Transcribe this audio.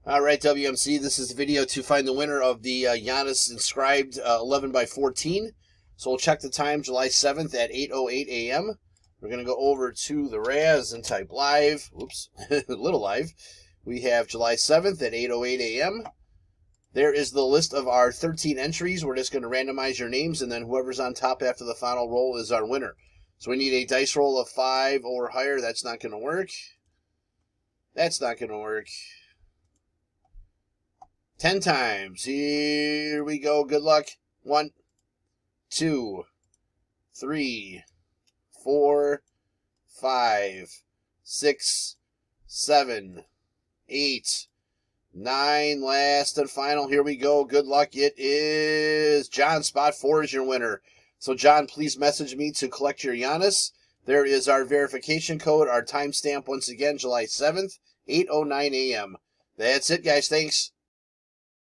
All right, WMC, this is the video to find the winner of the Giannis Inscribed 11 by 14. So we'll check the time, July 7th at 8:08 a.m. We're going to go over to the Raz and type live. Oops, a little live. We have July 7th at 8:08 a.m. There is the list of our 13 entries. We're just going to randomize your names, and then whoever's on top after the final roll is our winner. So we need a dice roll of 5 or higher. That's not going to work. That's not going to work. 10 times. Here we go. Good luck. 1, 2, 3, 4, 5, 6, 7, 8, 9. Last and final. Here we go. Good luck. It is John. Spot 4 is your winner. So, John, please message me to collect your Giannis. There is our verification code, our timestamp once again, July 7th, 8:09 a.m. That's it, guys. Thanks.